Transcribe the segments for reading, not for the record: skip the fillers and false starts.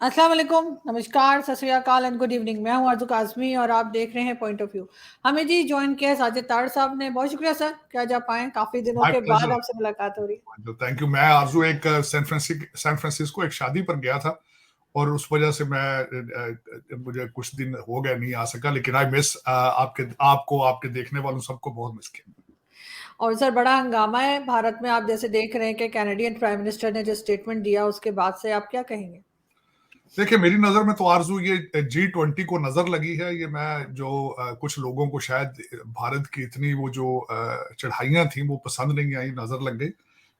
अस्सलाम वालेकुम, नमस्कार, सत श्री अकाल एंड गुड इवनिंग। मैं हूं आरज़ू काज़मी और आप देख रहे हैं पॉइंट ऑफ व्यू। हमें जी जॉइन किया है साजिद तार साहब ने। बहुत शुक्रिया सर कि आज आप आए। काफ़ी दिनों माय के बाद प्लेजर। आपसे मुलाकात हो रही है। Thank you. मैं आरजू एक सैन फ्रांसिस्को एक शादी पर गया था और उस वजह से मुझे कुछ दिन हो गए नहीं आ सका, लेकिन आई मिस आपके देखने वालों सबको बहुत मिस किया। और सर बड़ा हंगामा है भारत में। आप जैसे देख रहे हैं कि कैनेडियन प्राइम मिनिस्टर ने जो स्टेटमेंट दिया उसके बाद से आप क्या कहेंगे? देखिए, मेरी नजर में तो आरजू ये G20 को नजर लगी है। ये मैं जो कुछ लोगों को शायद भारत की इतनी वो जो चढ़ाइयां थी वो पसंद नहीं आई, नजर लग गई।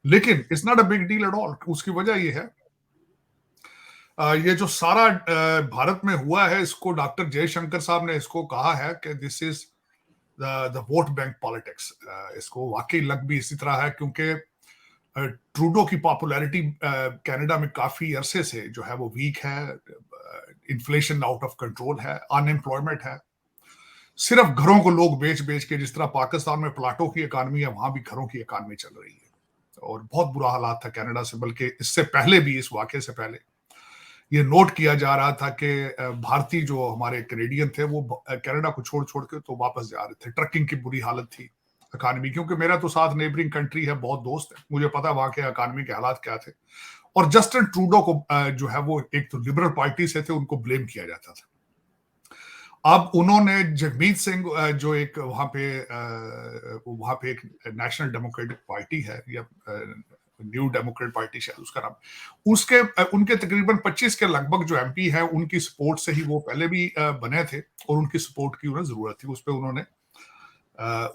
लेकिन it's not a big deal at all. उसकी वजह ये है, ये जो सारा भारत में हुआ है, इसको डॉक्टर जयशंकर साहब ने इसको कहा है कि this is the vote bank politics. इसको वाकई लग भी इसी तरह है, क्योंकि ट्रूडो की पॉपुलैरिटी कनाडा में काफी अरसे से जो है वो वीक है। इन्फ्लेशन आउट ऑफ कंट्रोल है, अनएम्प्लॉयमेंट है। सिर्फ घरों को लोग बेच बेच के, जिस तरह पाकिस्तान में प्लाटों की इकानमी है, वहां भी घरों की इकानमी चल रही है। और बहुत बुरा हालात था कनाडा से, बल्कि इससे पहले भी, इस वाकये से पहले ये नोट किया जा रहा था कि भारतीय जो हमारे कैनेडियन थे वो कनाडा को छोड़ छोड़ के तो वापस जा रहे थे। ट्रकिंग की बुरी हालत थी इकानमी, क्योंकि मेरा तो साथ नेबरिंग कंट्री है, बहुत दोस्त है, मुझे पता है वहां के इकानमी के हालात क्या थे। और जस्टिन ट्रूडो को जो है वो एक तो लिबरल पार्टी से थे, उनको ब्लेम किया जाता था। अब उन्होंने जगमीत सिंह, जो एक वहां पे एक नेशनल डेमोक्रेटिक पार्टी है, या न्यू डेमोक्रेट पार्टी शायद उसका नाम, उसके उनके तकरीबन 25 के लगभग जो एमपी हैं, उनकी सपोर्ट से ही वो पहले भी बने थे, और उनकी सपोर्ट की उन्हें जरूरत थी। उस पर उन्होंने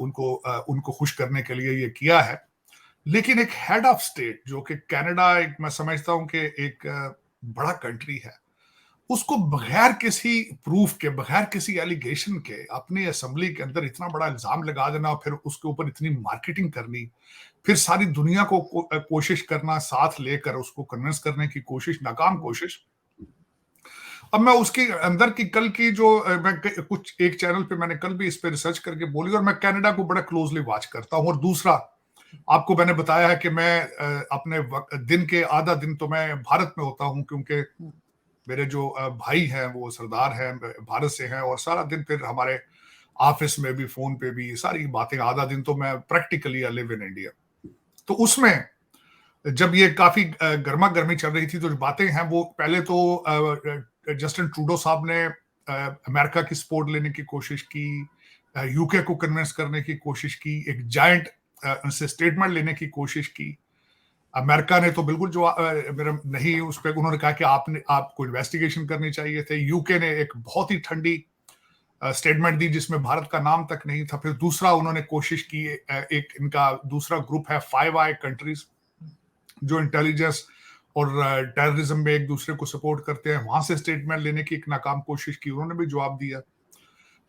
उनको खुश करने के लिए ये किया है। लेकिन एक हेड ऑफ स्टेट, जो कि कनाडा एक, मैं समझता हूं कि एक बड़ा कंट्री है, उसको बगैर किसी प्रूफ के, बगैर किसी एलिगेशन के अपनी असेंबली के अंदर इतना बड़ा इल्जाम लगा देना, और फिर उसके ऊपर इतनी मार्केटिंग करनी, फिर सारी दुनिया को कोशिश करना, साथ लेकर उसको कन्विंस करने की कोशिश, नाकाम कोशिश। अब मैं उसके अंदर की कल की जो मैं कुछ एक चैनल पे मैंने कल भी इस पे रिसर्च करके बोली, और मैं कनाडा को बड़ा क्लोजली वॉच करता हूं। और दूसरा, आपको मैंने बताया है कि मैं अपने दिन के आधा दिन तो मैं भारत में होता हूं, क्योंकि मेरे जो भाई हैं वो सरदार हैं, भारत से हैं, और सारा दिन फिर हमारे ऑफिस में भी, फोन पे भी सारी बातें, आधा दिन तो मैं practically I live in India. तो उसमें जब ये काफी गर्मा गर्मी चल रही थी, तो जो बातें हैं वो पहले तो जस्टिन ट्रूडो साहब ने अमेरिका की सपोर्ट लेने की कोशिश की, यूके को कन्विंस करने की कोशिश की, एक जायंट उनसे स्टेटमेंट लेने की कोशिश की। अमेरिका ने तो बिल्कुल जो मेरा नहीं, उस पर उन्होंने कहा कि आपको इन्वेस्टिगेशन करनी चाहिए थे। यूके ने एक बहुत ही ठंडी स्टेटमेंट दी, जिसमें भारत का नाम तक नहीं था। फिर दूसरा उन्होंने कोशिश की, एक इनका दूसरा ग्रुप है, फाइव आई कंट्रीज, जो इंटेलिजेंस और टेररिज्म में एक दूसरे को सपोर्ट करते हैं, वहां से स्टेटमेंट लेने की एक नाकाम कोशिश की, उन्होंने भी जवाब दिया।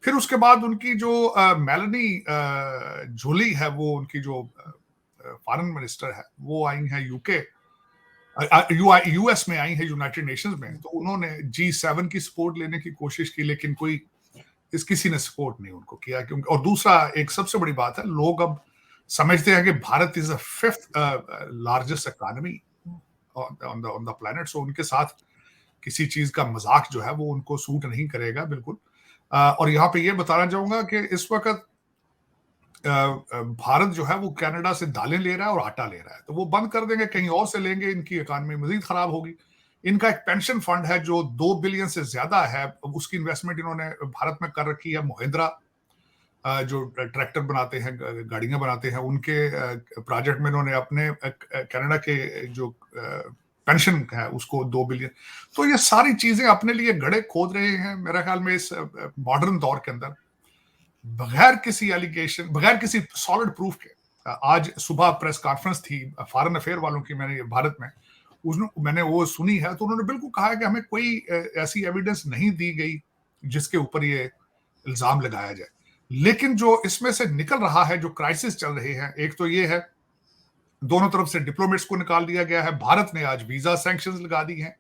फिर उसके बाद उनकी जो मेलनी जोली है, वो उनकी जो फॉरेन मिनिस्टर है, वो आई है यूके, यूएस में आई है, यूनाइटेड नेशंस में। तो उन्होंने G7 की सपोर्ट लेने की कोशिश की, लेकिन किसी ने सपोर्ट नहीं उनको किया। क्योंकि, और दूसरा एक सबसे बड़ी बात है, लोग अब समझते हैं कि Bharat is the fifth largest economy on the planet. So उनके साथ किसी चीज का मजाक जो है वो उनको सूट नहीं करेगा, बिल्कुल। और यहाँ पे ये बताना चाहूंगा कि इस वक्त भारत जो है वो कनाडा से दालें ले रहा है और आटा ले रहा है, तो वो बंद कर देंगे, कहीं और से लेंगे, इनकी इकानमी मजीद खराब होगी। इनका एक पेंशन फंड है जो 2 बिलियन से ज्यादा है, उसकी इन्वेस्टमेंट इन्होंने भारत में कर रखी है। महिंद्रा जो ट्रैक्टर बनाते हैं, गाड़ियां बनाते हैं, उनके प्रोजेक्ट में इन्होंने अपने कनाडा के जो पेंशन है उसको 2 बिलियन। तो ये सारी चीजें अपने लिए गड्ढे खोद रहे हैं, मेरा ख्याल में इस मॉडर्न दौर के अंदर, बगैर किसी एलिगेशन, बगैर किसी सॉलिड प्रूफ के। आज सुबह प्रेस कॉन्फ्रेंस थी फॉरेन अफेयर वालों की, मैंने भारत में मैंने वो सुनी है, तो उन्होंने बिल्कुल कहा है कि हमें कोई ऐसी एविडेंस नहीं दी गई जिसके ऊपर ये इल्जाम लगाया जाए। लेकिन जो इसमें से निकल रहा है, जो क्राइसिस चल रहे हैं, एक तो ये है, दोनों तरफ से डिप्लोमेट्स को निकाल दिया गया है। भारत ने आज वीजा सैंक्शंस लगा दी हैं।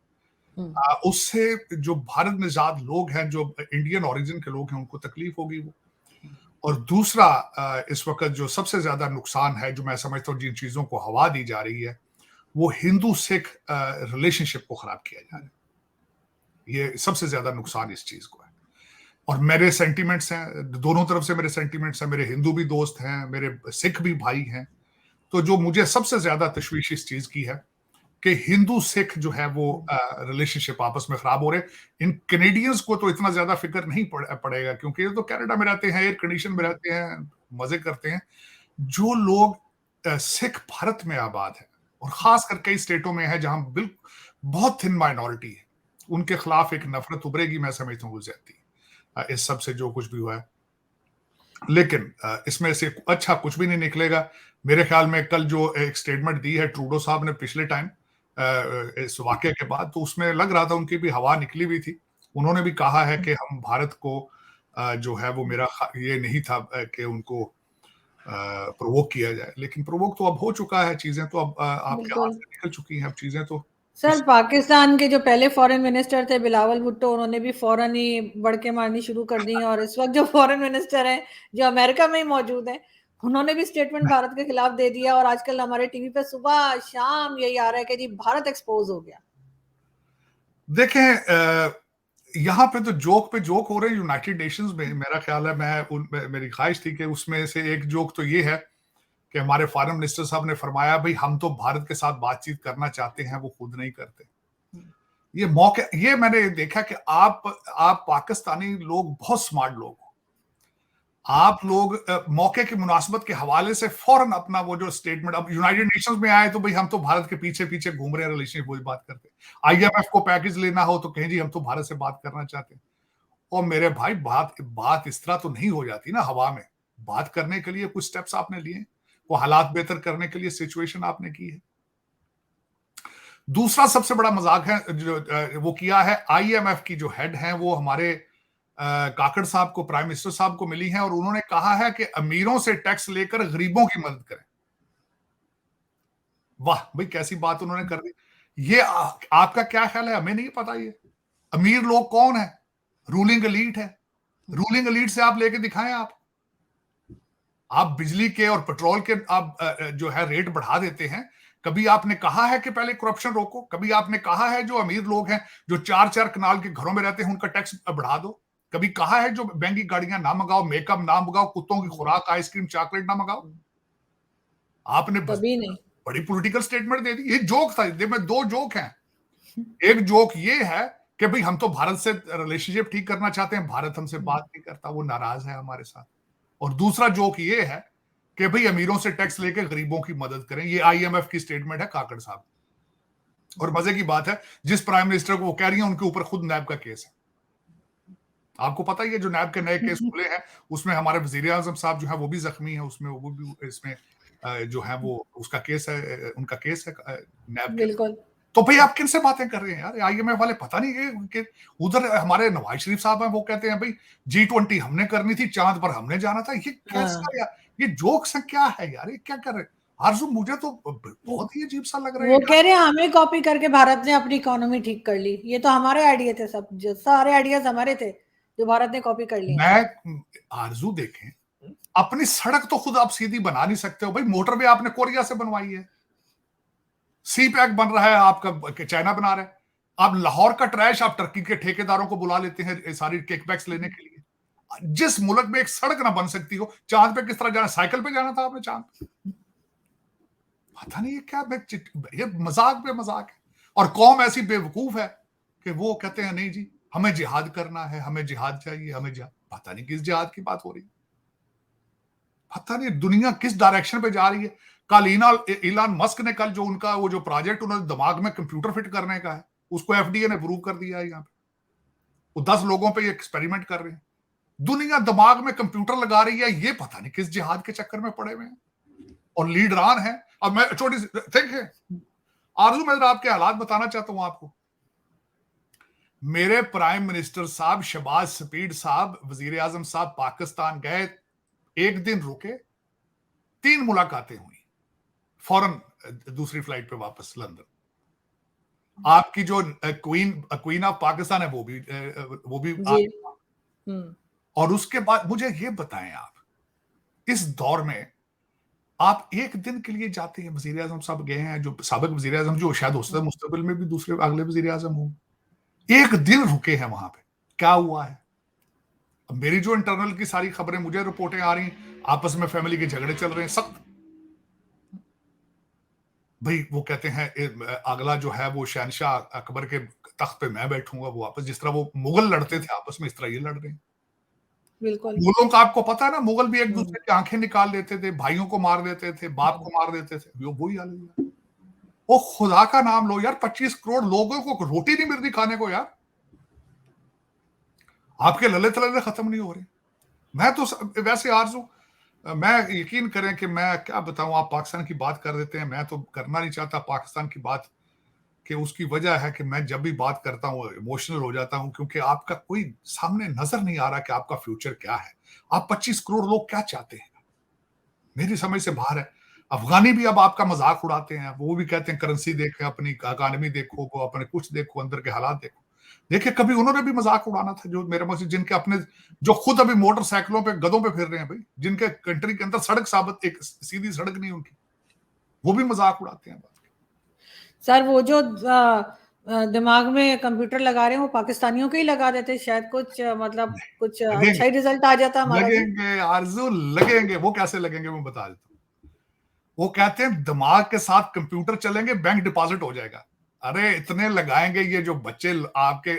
उससे जो भारत में ज्यादा लोग हैं, जो इंडियन ओरिजिन के लोग हैं, उनको तकलीफ होगी वो। और दूसरा, इस वक्त जो सबसे ज्यादा नुकसान है, जो मैं समझता हूँ जिन चीजों को हवा दी जा रही है, वो हिंदू सिख रिलेशनशिप को खराब किया जा रहा है। ये सबसे ज्यादा नुकसान इस चीज को है। और मेरे सेंटिमेंट्स हैं, दोनों तरफ से मेरे सेंटिमेंट्स हैं, मेरे हिंदू भी दोस्त हैं, मेरे सिख भी भाई हैं। तो जो मुझे सबसे ज्यादा तशवीश इस चीज की है कि हिंदू सिख जो है वो रिलेशनशिप आपस में खराब हो रहे। इन कैनेडियंस को तो इतना ज्यादा फिक्र नहीं पड़ेगा, क्योंकि ये तो कनाडा में रहते हैं, एयर कंडीशन में रहते हैं, मजे करते हैं। जो लोग सिख भारत में आबाद है, और खासकर कई स्टेटों में है जहां बिल्कुल बहुत थिन माइनॉरिटी है, उनके खिलाफ एक नफरत उभरेगी, मैं समझता हूँ ज्यादती इस सब से जो कुछ भी हुआ है। लेकिन इसमें से अच्छा कुछ भी नहीं निकलेगा मेरे ख्याल में। कल जो एक स्टेटमेंट दी है ट्रूडो साहब ने पिछले टाइम इस वाकये के बाद, तो उसमें लग रहा था उनकी भी हवा निकली हुई थी। उन्होंने भी कहा है कि हम भारत को जो है वो मेरा ये नहीं था कि उनको प्रोवोक किया जाए, लेकिन प्रोवोक तो अब हो चुका है, चीजें तो अब आपके हाथ बिल्कुल। से निकल चुकी हैं, अब चीजें तो सर, पाकिस्तान के जो पहले फॉरेन मिनिस्टर थे बिलावल भुट्टो, उन्होंने भी फौरन ही बड़के मारनी शुरू कर दी, और इस वक्त जो फॉरेन मिनिस्टर हैं जो अमेरिका में ही मौजूद हैं, उन्होंने भी स्टेटमेंट भारत के खिलाफ दे दिया। और आजकल हमारे टीवी पे सुबह शाम यही आ रहा है कि जी भारत एक्सपोज हो गया। देखें, यहाँ पे तो जोक पे जोक हो रहे हैं यूनाइटेड नेशंस में। मेरा ख्याल है मेरी ख्वाहिश थी कि उसमें से एक जोक तो ये है कि हमारे फॉरेन मिनिस्टर साहब ने फरमाया, भाई हम तो भारत के साथ बातचीत करना चाहते हैं, वो खुद नहीं करते। ये मौके, ये मैंने देखा कि आप पाकिस्तानी लोग बहुत स्मार्ट लोग हो। आप लोग मौके की मुनासिबत के हवाले से फौरन अपना वो जो स्टेटमेंट, अब यूनाइटेड नेशंस में आए तो भाई हम तो भारत के पीछे पीछे घूम रहे हैं, रिलेशनशिप वो बात करते हैं। आईएमएफ को पैकेज लेना हो तो कहें जी हम तो भारत से बात करना चाहते हैं। और मेरे भाई बात बात इस तरह तो नहीं हो जाती ना हवा में। बात करने के लिए कुछ स्टेप्स आपने लिए, वो हालात बेहतर करने के लिए सिचुएशन आपने की है। दूसरा सबसे बड़ा मजाक है जो वो किया है, आईएमएफ की जो हेड है वो हमारे काकड़ साहब को, प्राइम मिनिस्टर साहब को मिली हैं, और उन्होंने कहा है कि अमीरों से टैक्स लेकर गरीबों की मदद करें। वाह भाई, कैसी बात उन्होंने कर दी। ये आपका क्या ख्याल है? हमें नहीं पता ये अमीर लोग कौन है। रूलिंग एलीट है। रूलिंग एलीट से आप लेके दिखाएं। आप बिजली के और पेट्रोल के आप जो है रेट बढ़ा देते हैं। कभी आपने कहा है कि पहले करप्शन रोको? कभी आपने कहा है जो अमीर लोग हैं, जो 4-4 कनाल के घरों में रहते हैं, उनका टैक्स बढ़ा दो? कभी कहा है जो महंगी गाड़ियां ना मंगाओ, मेकअप ना मंगाओ, कुत्तों की खुराक, आइसक्रीम, चॉकलेट ना मंगाओ? आपने बस कभी नहीं। बड़ी पॉलिटिकल स्टेटमेंट दे दी। ये जोक था, में दो जोक हैं। एक जोक ये है कि भाई हम तो भारत से रिलेशनशिप ठीक करना चाहते हैं, भारत हमसे बात नहीं करता, वो नाराज है हमारे साथ। और दूसरा जोक ये है कि भाई अमीरों से टैक्स लेके गरीबों की मदद करें। ये आईएमएफ की स्टेटमेंट है काकड़ साहब। और मजे की बात है, जिस प्राइम मिनिस्टर को वो कह रही है उनके ऊपर खुद नैब का केस है। आपको पता ही है जो नैब के नए केस खुले हैं, उसमें हमारे वजीर आजम साहब जो है वो भी जख्मी है, उसमें वो भी इसमें जो है वो उसका केस है, उनका केस है नैब के। बिल्कुल। तो भाई आप किन से बातें कर रहे हैं यार? आईएमएफ वाले पता नहीं कि उधर हमारे नवाज शरीफ साहब हैं, वो कहते हैं भाई G20 हमने करनी थी, चांद पर हमने जाना था। ये कैसा यार, ये जोक्स है क्या है यार? ये क्या कर रहे हैं आरजू? मुझे तो बहुत ही अजीब सा लग रहा है वो यार। कह रहे हैं हमें कॉपी करके भारत ने अपनी इकोनॉमी ठीक कर ली। ये तो हमारे आइडिया थे, सब जो सारे आइडियाज हमारे थे जो भारत ने कॉपी कर लिए। मैं आरजू देखें, अपनी सड़क तो खुद आप सीधी बना नहीं सकते हो भाई। मोटरवे आपने कोरिया से बनवाई है, सी पैक बन रहा है आपका चाइना बना रहा है। आप लाहौर का ट्रैश आप टर्की के ठेकेदारों को बुला लेते हैं सारी किकबैक्स लेने के लिए। जिस मुल्क में एक सड़क ना बन सकती हो, चांद पे किस तरह जाना? साइकिल पे जाना था आपने चांद पे? पता नहीं ये क्या, ये मजाक पे मजाक है। और कौम ऐसी बेवकूफ है कि वो कहते हैं नहीं जी हमें जिहाद करना है, हमें जिहाद चाहिए, हमें जिहाद। पता नहीं किस जिहाद की बात हो रही है। पता नहीं दुनिया किस डायरेक्शन पे जा रही है। कल इलान मस्क ने कल जो उनका वो जो प्रोजेक्ट उन्होंने दिमाग में कंप्यूटर फिट करने का है, उसको एफडीए ने अप्रूव कर दिया है। यहाँ पे वो 10 लोगों पे ये एक्सपेरिमेंट कर रहे हैं। दुनिया दिमाग में कंप्यूटर लगा रही है, ये पता नहीं किस जिहाद के चक्कर में पड़े हुए हैं और लीडरान है। अब मैं छोटी थिंक है आरजू, मैं आपके हालात बताना चाहता हूं आपको। मेरे प्राइम मिनिस्टर साहब शहबाज शफीक साहब, वजीर आजम साहब पाकिस्तान गए, एक दिन रुके, 3 मुलाकातें हुई, फौरन दूसरी फ्लाइट पे वापस लंदन। आपकी जो क्वीन ऑफ पाकिस्तान है वो भी जी। और उसके बाद मुझे ये बताएं, आप इस दौर में आप एक दिन के लिए जाते हैं, वजीर आजम साहब गए हैं, जो साबिक वजीर आजम जो शायद हो सकता है मुस्तकबिल में भी दूसरे अगले वजीर आजम हों, एक दिन रुके हैं वहां पे, क्या हुआ है? अब मेरी जो इंटरनल की सारी खबरें मुझे रिपोर्टें आ रही, आपस में फैमिली के झगड़े चल रहे हैं सख्त। भाई वो कहते हैं अगला जो है वो शहनशाह अकबर के तख्त पे मैं बैठूंगा, वो आपस जिस तरह वो मुगल लड़ते थे आपस में, इस तरह ये लड़ रहे हैं। बिल्कुल। मुगलों का आपको पता है ना, मुगल भी एक दूसरे की आंखें निकाल देते थे, भाइयों को मार देते थे, बाप को मार देते थे, वो वही हाल है। ओ खुदा का नाम लो यार, 25 करोड़ लोगों को रोटी नहीं मिल रही खाने को यार, आपके लले तलले खत्म नहीं हो रहे। मैं तो वैसे आरजू, मैं यकीन करें कि मैं क्या बताऊं, आप पाकिस्तान की बात कर देते हैं, मैं तो करना नहीं चाहता पाकिस्तान की बात, कि उसकी वजह है कि मैं जब भी बात करता हूं इमोशनल हो जाता हूं, क्योंकि आपका कोई सामने नजर नहीं आ रहा कि आपका फ्यूचर क्या है। आप 25 करोड़ लोग क्या चाहते हैं, मेरी समझ से बाहर है। अफगानी भी अब आपका मजाक उड़ाते हैं, वो भी कहते हैं करेंसी देखें, अपनी इकानमी देखो, वो अपने कुछ देखो, अंदर के हालात देखो। देखिए कभी उन्होंने भी मजाक उड़ाना था, जो मेरे मस्जिद जिनके अपने, जो खुद अभी मोटरसाइकिलों पे गधों पे फिर रहे हैं भाई, जिनके कंट्री के अंदर सड़क साबित एक सीधी सड़क नहीं उनकी, वो भी मजाक उड़ाते हैं। सर वो जो दिमाग में कंप्यूटर लगा रहे हैं वो पाकिस्तानियों के ही लगा देते, शायद कुछ मतलब कुछ अच्छा लगेंगे, ही रिजल्ट आ जाता हमारा भी। लगेंगे आरजू, लगेंगे। वो कैसे लगेंगे मैं बता देता हूँ। वो कहते हैं दिमाग के साथ कंप्यूटर चलेंगे, बैंक डिपॉजिट हो जाएगा। अरे इतने लगाएंगे, ये जो बच्चे आपके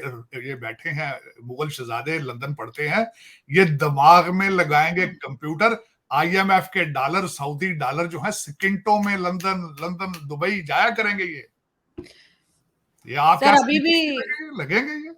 ये बैठे हैं मुगल शहजादे लंदन पढ़ते हैं, ये दिमाग में लगाएंगे कंप्यूटर, आईएमएफ के डॉलर, सऊदी डॉलर जो है सेकंडों में लंदन लंदन दुबई जाया करेंगे। ये आप सर कैसे अभी भी लगेंगे ये।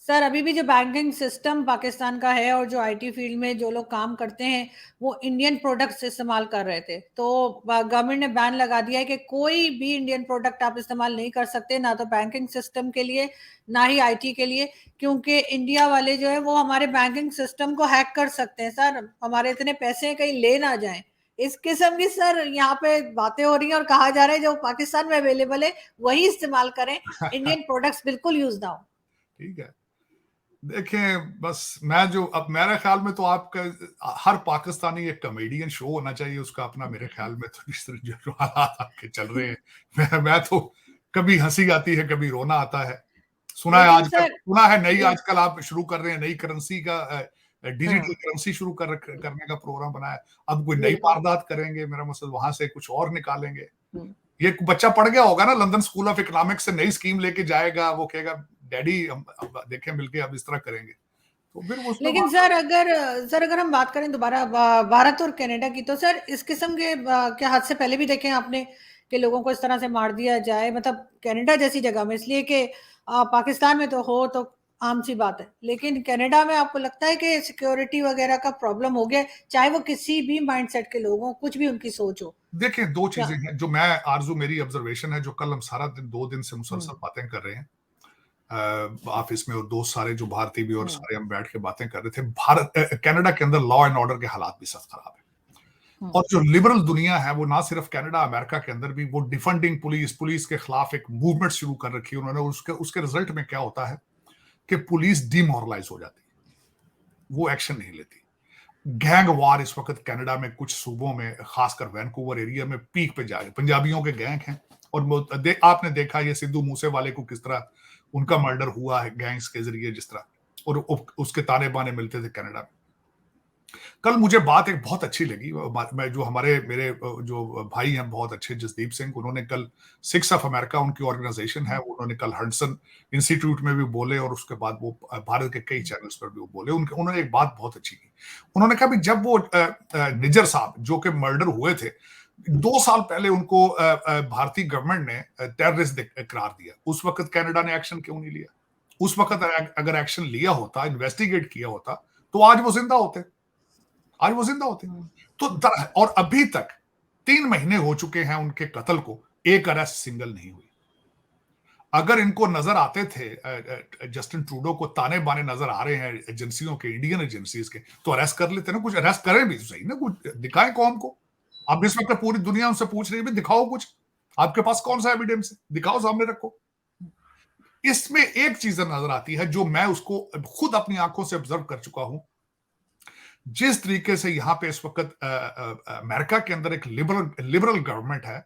सर अभी भी जो बैंकिंग सिस्टम पाकिस्तान का है और जो आईटी फील्ड में जो लोग काम करते हैं वो इंडियन प्रोडक्ट्स इस्तेमाल कर रहे थे, तो गवर्नमेंट ने बैन लगा दिया है कि कोई भी इंडियन प्रोडक्ट आप इस्तेमाल नहीं कर सकते, ना तो बैंकिंग सिस्टम के लिए ना ही आईटी के लिए, क्योंकि इंडिया वाले जो है वो हमारे बैंकिंग सिस्टम को हैक कर सकते हैं। सर हमारे इतने पैसे कहीं ले ना जाएं, इस किस्म की सर यहाँ पे बातें हो रही हैं और कहा जा रहा है जो पाकिस्तान में अवेलेबल है वही इस्तेमाल करें, इंडियन प्रोडक्ट्स बिल्कुल यूज ना हो। ठीक है, देखें बस मैं जो, अब मेरे ख्याल में तो आपका हर पाकिस्तानी एक कॉमेडियन शो होना चाहिए उसका अपना, मेरे ख्याल में तो जिस तरह जो हालात आपके चल रहे हैं, मैं तो कभी हंसी आती है, कभी रोना आता है। लेकिन सर सुना है नई आजकल आप शुरू कर रहे हैं, नई करेंसी का, डिजिटल हाँ करेंसी शुरू करने का प्रोग्राम बनाया। अब कोई नई बिल्कुल। वारदात करेंगे, मेरा मतलब वहां से कुछ और निकालेंगे। ये बच्चा पढ़ गया होगा ना लंदन स्कूल ऑफ इकोनॉमिक्स से, नई स्कीम लेके जाएगा, वो कहेगा डैडी हम अब देखें मिलके अब इस तरह करेंगे, तो फिर वो उसमें लेकिन सर अगर हम बात करें दोबारा भारत और कनाडा की, तो सर इस किस्म के क्या हादसे पहले भी देखे हैं आपने कि लोगों को इस तरह से मार दिया जाए, मतलब कनाडा जैसी जगह में, इसलिए कि पाकिस्तान में तो हो तो आम सी बात है, लेकिन कनाडा में आपको लगता है कि सिक्योरिटी वगैरह का प्रॉब्लम हो गया, चाहे वो किसी भी माइंडसेट के लोग हों, कुछ भी उनकी सोच हो? देखें दो क्या? चीजें हैं जो मैं आरजू, मेरी ऑब्जर्वेशन है, जो कल हम सारा दिन 2 दिन से मुसलसल हम्म। बातें कर रहे हैं ऑफिस में, और दोस्त सारे जो भारतीय भी और हम्म। सारे हम बैठ के बातें कर रहे थे। भारत कनाडा के अंदर लॉ एंड ऑर्डर के हालात भी सख्त खराब है, और जो लिबरल दुनिया है वो ना सिर्फ कनाडा, अमेरिका के अंदर भी वो डिफेंडिंग पुलिस के खिलाफ एक मूवमेंट शुरू कर रखी है उन्होंने। उसके उसके रिजल्ट में क्या होता है कि पुलिस डिमोरलाइज हो जाती है, वो एक्शन नहीं लेती। गैंग वार इस वक्त कनाडा में कुछ सूबों में, खासकर वैनकूवर एरिया में पीक पे जा रहे, पंजाबियों के गैंग हैं, और आपने देखा ये सिद्धू मूसे वाले को किस तरह उनका मर्डर हुआ है गैंग्स के जरिए, जिस तरह, और उसके ताने बाने मिलते थे कनाडा में। कल मुझे बात एक बहुत अच्छी लगी, मैं जो हमारे मेरे जो भाई हैं बहुत अच्छे, जसदीप सिंह, उन्होंने कल सिक्स ऑफ अमेरिका उनकी ऑर्गेनाइजेशन है, उन्होंने कल हडसन इंस्टीट्यूट में भी बोले, और उसके बाद वो भारत के कई चैनल्स पर भी वो बोले। उन्होंने एक बात बहुत अच्छी की, उन्होंने कहा भी जब वो निज्जर साहब जो कि मर्डर हुए थे 2 साल पहले, उनको भारतीय गवर्नमेंट ने टेररिस्ट करार दिया, उस वक्त कनाडा ने एक्शन क्यों नहीं लिया? उस वक्त अगर एक्शन लिया होता, इन्वेस्टिगेट किया होता, तो आज वो जिंदा होते, आज वो जिंदा होते। तो और अभी तक 3 महीने हो चुके हैं उनके कत्ल को, एक अरेस्ट सिंगल नहीं हुई। अगर इनको नजर आते थे जस्टिन ट्रूडो को ताने बाने नजर आ रहे हैं एजेंसियों के, इंडियन एजेंसीज के, तो अरेस्ट कर लेते ना, कुछ अरेस्ट करें भी सही ना, कुछ दिखाएं कौम को। अब इस वक्त पूरी दुनिया उनसे पूछ रही है दिखाओ कुछ, आपके पास कौन सा एविडेंस है, दिखाओ, सामने रखो। इसमें एक चीज नजर आती है जो मैं उसको खुद अपनी आंखों से ऑब्जर्व कर चुका हूं, जिस तरीके से यहां पे इस वक्त अमेरिका के अंदर एक लिबरल गवर्नमेंट है,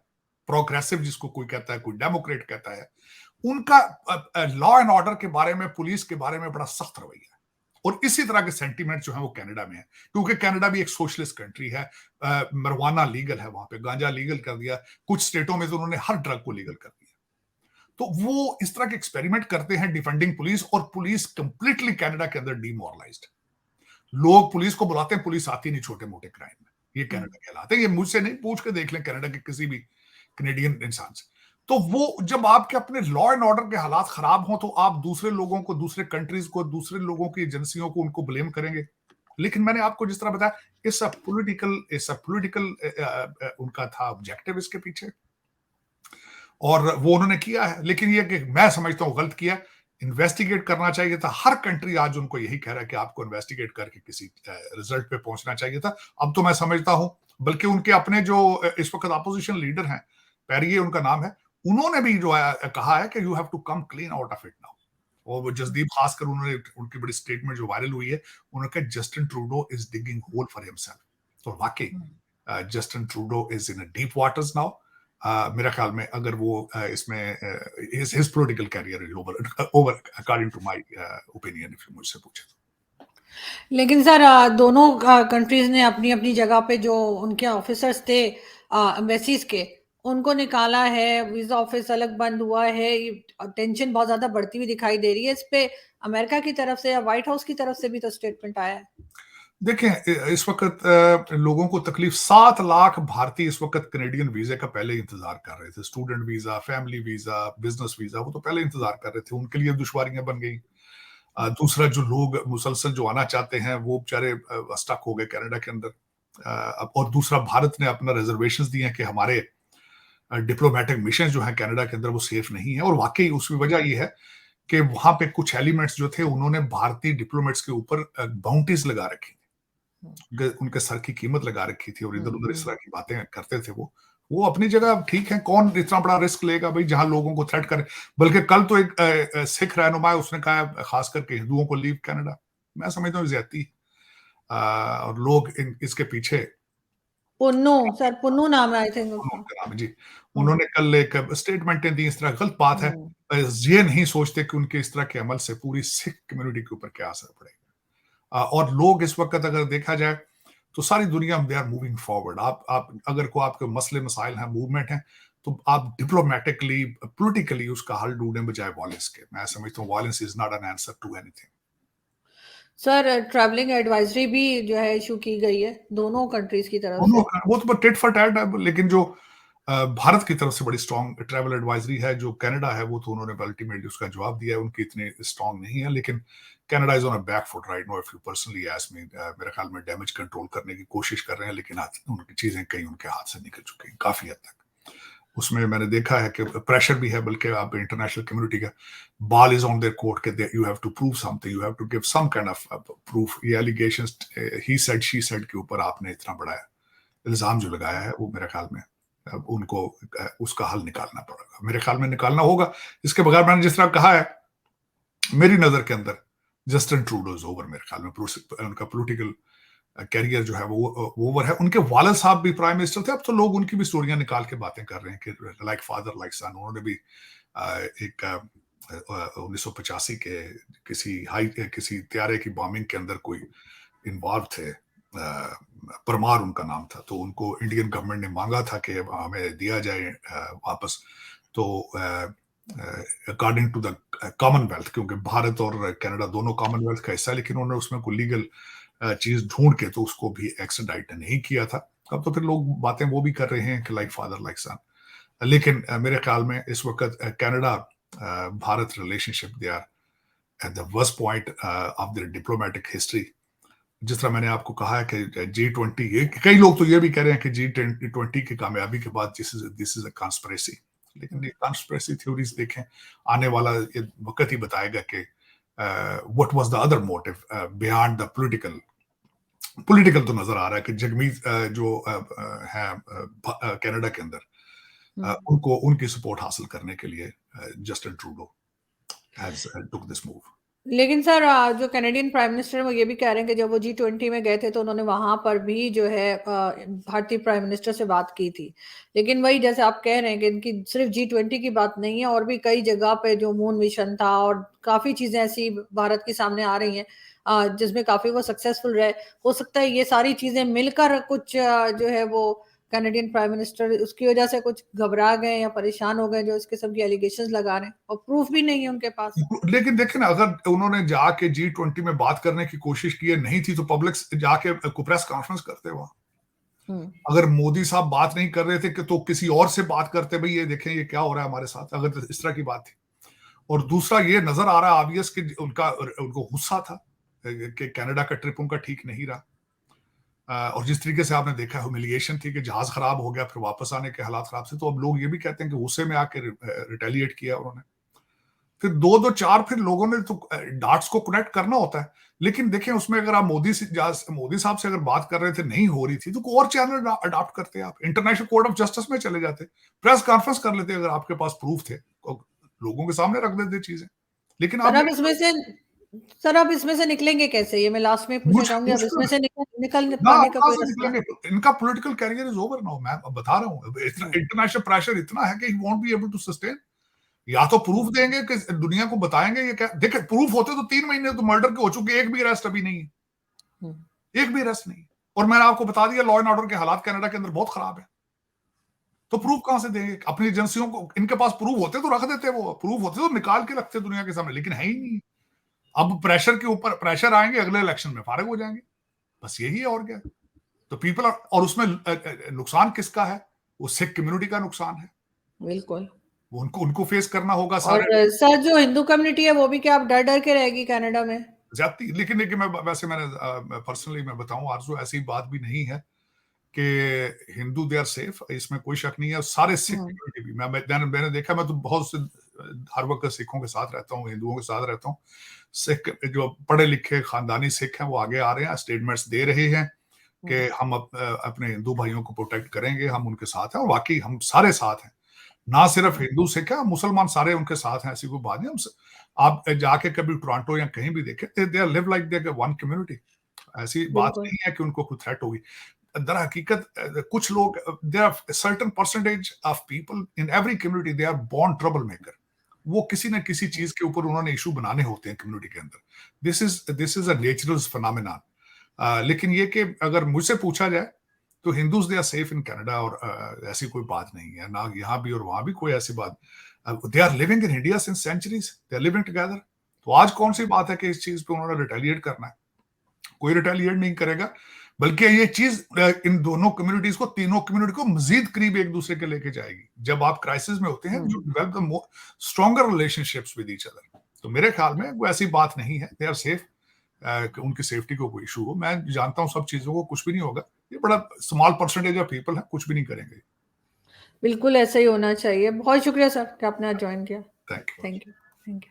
प्रोग्रेसिव जिसको कोई कहता है, कोई डेमोक्रेट कहता है, उनका लॉ एंड ऑर्डर के बारे में, पुलिस के बारे में बड़ा सख्त रवैया है। और इसी तरह के सेंटीमेंट जो है वो कनाडा में है, क्योंकि कनाडा भी एक सोशलिस्ट कंट्री है। मरवाना लीगल है वहां पे, गांजा लीगल कर दिया, कुछ स्टेटों में तो उन्होंने हर ड्रग को लीगल कर दिया। तो वो इस तरह के एक्सपेरिमेंट करते हैं डिफेंडिंग पुलिस, और पुलिस कंप्लीटली कनाडा के अंदर डीमोरलाइज्ड। लोग पुलिस को बुलाते हैं, पुलिस आती नहीं छोटे मोटे क्राइम में। ये कनाडा कहलाते हैं। ये मुझसे नहीं, पूछ के देख लें कनाडा के किसी भी कनेडियन इंसान से। तो वो जब आपके अपने लॉ एंड ऑर्डर के हालात खराब हों तो आप दूसरे लोगों को, दूसरे कंट्रीज को, दूसरे लोगों की एजेंसियों को, उनको ब्लेम करेंगे। लेकिन मैंने आपको जिस तरह बताया, इट्स अ पॉलिटिकल उनका था ऑब्जेक्टिव इसके पीछे, और वो उन्होंने किया है। लेकिन ये कि मैं समझता हूं गलत किया, इन्वेस्टिगेट करना चाहिए था। हर कंट्री आज उनको यही कह रहा है कि आपको इन्वेस्टिगेट करके किसी रिजल्ट पे पहुंचना चाहिए था। अब तो मैं समझता हूं, बल्कि उनके अपने जो इस वक्त अपोजिशन लीडर हैं, पेरिये उनका नाम है, उन्होंने भी जो है कहा है कि you have to come clean out of it now. और वो जसदीप खासकर, उन्होंने उनकी बड़ी स्टेटमेंट जो वायरल हुई है, उन्होंने कहा Justin Trudeau is digging hole for himself. तो वाकई Justin Trudeau is in deep waters now. मेरा ख्याल में अगर वो इसमें his political career is over according to my opinion, if you मुझसे पूछे तो। लेकिन सर दोनों कंट्रीज ने अपनी अपनी जगह पे जो उनके ऑफिसर्स थे एम्बेसीज के, उनको निकाला है, वीजा ऑफिस अलग बंद हुआ है। टेंशन बहुत ज्यादा बढ़ती हुई दिखाई दे रही है। इस पे अमेरिका की तरफ से या व्हाइट हाउस की तरफ से भी तो स्टेटमेंट आया है। देखें, इस वक्त लोगों को तकलीफ, 7 लाख भारतीय इस वक्त कनेडियन वीजे का पहले इंतजार कर रहे थे। Student visa, family visa, business visa, वो तो पहले इंतजार कर रहे थे। उनके लिए दुश्वारियां बन गई। दूसरा, जो लोग मुसलसल जो आना चाहते हैं वो बेचारे स्टक हो गए कनाडा के अंदर। और दूसरा, भारत ने अपना रिजर्वेशंस दिए हैं कि हमारे डिप्लोमेटिक मिशन जो है कनाडा के अंदर वो सेफ नहीं है। और वाकई उसकी वजह ये है कि वहां पे कुछ एलिमेंट्स जो थे, उन्होंने भारतीय डिप्लोमेट्स के ऊपर बाउंटीज लगा रखी, उनके सर की कीमत लगा रखी थी, और इधर उधर इस तरह की बातें करते थे। वो अपनी जगह ठीक है, कौन इतना बड़ा रिस्क लेगा भाई जहां लोगों को थ्रेट करे। बल्कि कल तो एक सिख रहनुमा है, उसने कहा खास करके हिंदुओं को लीव कनाडा। मैं समझता हूँ ज्यादती, और लोग इसके पीछे। पुन्नू सर, पुन्नू नाम है आई थिंक उसका। उनका नाम है जी। उन्होंने कल एक स्टेटमेंट दी, इस तरह गलत बात है। ये नहीं सोचते कि उनके इस तरह के अमल से पूरी सिख कम्युनिटी के ऊपर क्या असर पड़ेगा। और लोग इस वक्त अगर देखा जाए तो सारी दुनिया में दे आर मूविंग फॉरवर्ड। आप अगर को आपके मसले मसाइल हैं, मूवमेंट है, तो आप डिप्लोमेटिकली, पॉलिटिकली उसका हल ढूंढने बजाय वायलेंस के। मैं समझता हूँ violence is not an answer to anything. Sir travelling advisory भी जो है इशू की गई है दोनों कंट्रीज की तरफ से। वो तो टिट फॉर टैट है, लेकिन जो भारत की तरफ से बड़ी स्ट्रॉन्ग ट्रैवल एडवाइजरी है, जो कनाडा है वो तो उन्होंने अल्टीमेटली उसका जवाब दिया है, उनकी इतनी स्ट्रॉन्ग नहीं है। लेकिन Canada is on a back foot right now, if you personally ask me. मेरे ख्याल में डैमेज कंट्रोल करने की कोशिश कर रहे हैं, लेकिन उनकी चीजें कहीं उनके हाथ से निकल चुकी हैं काफी हद तक। उसमें मैंने देखा है कि प्रेशर भी है, बल्कि आप इंटरनेशनल कम्युनिटी का ball is on their court के you have to prove something, you have to give some kind of proof. ये allegations he said she said के ऊपर आपने इतना बड़ा इल्जाम जो लगाया है, वो मेरे ख्याल में अब उनको उसका हल निकालना पड़ेगा। मेरे ख्याल में निकालना होगा। इसके बगैर, मैंने जिस तरह कहा है, मेरी नजर के अंदर जस्टिन ट्रूडो इज ओवर। मेरे ख्याल में उनका पॉलिटिकल कैरियर जो है वो ओवर है। उनके वालिद साहब भी प्राइम मिनिस्टर थे। अब तो लोग उनकी भी स्टोरियां निकाल के बातें कर रहे हैं कि लाइक फादर लाइक सन। उन्होंने भी एक 1985 के किसी त्यारे की बॉम्बिंग के अंदर कोई इन्वॉल्व थे। परमार उनका नाम था। तो उनको इंडियन गवर्नमेंट ने मांगा था कि हमें दिया जाए वापस। तो अकॉर्डिंग टू द कॉमनवेल्थ, क्योंकि भारत और कनाडा दोनों कॉमनवेल्थ का हिस्सा है, लेकिन उन्होंने उसमें कोई लीगल चीज ढूंढ के तो उसको भी एक्सट्राडाइट नहीं किया था। अब तो फिर लोग बातें वो भी कर रहे हैं कि लाइक फादर लाइक सन। लेकिन मेरे ख्याल में इस वक्त Canada Bharat relationship, they are at the worst point of their diplomatic history. जिस तरह मैंने आपको कहा है कि G20, कई लोग तो ये भी कह रहे हैं कि G20 की कामयाबी के बाद दिस इज अ कॉन्स्पिरेसी। लेकिन ये कॉन्स्पिरेसी थ्योरीज देखें, आने वाला ये वक्त ही बताएगा कि what was the other motive beyond the political. तो नजर आ रहा है कि जगमीत जो है कनाडा के अंदर, उनको उनकी सपोर्ट हासिल करने के लिए Justin Trudeau has took this move. लेकिन सर जो कनाडियन प्राइम मिनिस्टर वो ये भी कह रहे हैं कि जब वो G20 में गए थे तो उन्होंने वहां पर भी जो है भारतीय प्राइम मिनिस्टर से बात की थी। लेकिन वही जैसे आप कह रहे हैं कि इनकी सिर्फ G20 की बात नहीं है, और भी कई जगह पे जो मून मिशन था और काफी चीजें ऐसी भारत के सामने आ रही हैं जिसमें काफी वो सक्सेसफुल रहे। हो सकता है ये सारी चीजें मिलकर कुछ जो है वो कनाडियन प्राइम मिनिस्टर उसकी वजह से कुछ घबरा गए या परेशान हो गए, जो इस किस्म की एलिगेशंस लगा रहे हैं और प्रूफ भी नहीं है उनके पास। लेकिन देखें ना, अगर उन्होंने जाके G20 में बात करने की कोशिश की है, नहीं थी तो पब्लिक जाके प्रेस कॉन्फ्रेंस करते वहां। हम्म। अगर मोदी साहब बात नहीं कर रहे थे कि तो किसी और से बात करते, भाई ये देखें ये क्या हो रहा है हमारे साथ, अगर इस तरह की बात थी। और दूसरा ये नजर आ रहा है ऑब्वियस कि उनको गुस्सा था कि कनाडा का ट्रिप उनका ठीक नहीं रहा। और जिस तरीके से आपने देखा ह्यूमिलिएशन थी कि जहाज खराब हो गया, फिर वापस आने के हालात खराब थे, तो अब लोग ये भी कहते हैं कि गुस्से में आके रिटेलिएट किया उन्होंने। फिर दो दो चार फिर लोगों ने तो डाट्स को कनेक्ट करना होता है। लेकिन देखें उसमें अगर आप मोदी साहब से अगर बात कर रहे थे नहीं हो रही थी तो कोई और चैनल अडॉप्ट करते, आप इंटरनेशनल कोर्ट ऑफ जस्टिस में चले जाते, प्रेस कॉन्फ्रेंस कर लेते अगर आपके पास प्रूफ थे, लोगों के सामने रख देते चीजें। लेकिन सर आप अब इसमें से सर अब इसमें से निकलेंगे कैसे, ये मैं लास्ट में पूछना मुझ चाहूंगी। अब इसमें मुश्किल से निकल ना, पाने आप का कहां कोई से रास्ता? निकलेंगे? इनका political career is over now, मैं अब बता रहा हूँ। हम्म। इंटरनेशनल प्रेशर इतना है कि he won't be able to sustain. या तो प्रूफ हम्म। देंगे कि दुनिया को बताएंगे ये क्या, देखिए प्रूफ होते तो 3 महीने तो मर्डर के हो चुके, एक भी अरेस्ट अभी नहीं है, हम्म। एक भी अरेस्ट नहीं। और मैंने आपको बता दिया लॉ एंड ऑर्डर के हालात कनाडा के अंदर बहुत खराब है। तो प्रूफ कहां से देंगे अपनी एजेंसियों को? इनके पास प्रूफ होते तो रख देते, वो प्रूफ होते तो निकाल के रखते दुनिया के सामने, लेकिन है ही नहीं। अब प्रेशर के ऊपर प्रेशर आएंगे, अगले इलेक्शन में फारिग हो जाएंगे, बस यही है और क्या। तो पीपल और उसमें नुकसान किसका है? वो सिख कम्युनिटी का नुकसान है, बिल्कुल। वो उनको उनको फेस करना होगा और सारे। सर जो हिंदू कम्युनिटी है वो भी क्या अब डर डर के रहेगी कनाडा में? जाती, लेकिन देखिए मैं वैसे मैंने पर्सनली मैं बताऊं आरजू, ऐसी बात भी नहीं है कि हिंदू दे आर सेफ, इसमें कोई शक नहीं है। सारे सिख हम्म। कम्युनिटी भी, मैंने देखा, मैं तो बहुत से हर वक्त सिखों के साथ रहता हूँ, हिंदुओं के साथ रहता हूँ। सिख जो पढ़े लिखे खानदानी सिख हैं वो आगे आ रहे हैं, स्टेटमेंट्स दे रहे हैं कि हम अपने हिंदू भाइयों को प्रोटेक्ट करेंगे, हम उनके साथ हैं। और वाकई हम सारे साथ हैं, ना सिर्फ हिंदू सिख है, मुसलमान सारे उनके साथ हैं, ऐसी कोई बात नहीं। आप जाके कभी टोरंटो या कहीं भी देखें, they live like they one community, ऐसी बात बिल्कुल। नहीं है कि उनको कोई थ्रेट होगी। दर हकीकत कुछ लोग, there are certain percentage of people in every community, they are born trouble maker. वो किसी न किसी चीज के ऊपर उन्होंने इशू बनाने होते हैं कम्युनिटी के अंदर। This is a natural phenomena. लेकिन ये कि अगर मुझसे पूछा जाए तो Hindus they are safe in Canada, और ऐसी कोई बात नहीं है ना, यहाँ भी और वहां भी कोई ऐसी बात। They are living in India since centuries, they are living together. तो आज कौन सी बात है कि इस चीज पे उन्होंने रिटेलिएट करना है? कोई रिटेलिएट नहीं करेगा, बल्कि ये चीज इन दोनों कम्युनिटीज को, तीनों कम्युनिटी को मजीद करीब एक दूसरे के लेके जाएगी। जब आप क्राइसिस में होते हैं, जो develop the stronger relationships with each other. तो मेरे ख्याल में वो ऐसी बात नहीं है, दे आर सेफ। उनकी सेफ्टी को कोई इशू हो, मैं जानता हूं सब चीजों को, कुछ भी नहीं होगा। ये बड़ा स्मॉल परसेंटेज ऑफ पीपल है, कुछ भी नहीं करेंगे। बिल्कुल ऐसा ही होना चाहिए। बहुत शुक्रिया सर कि आपने आज ज्वाइन किया। Thank you. Thank you. Thank you.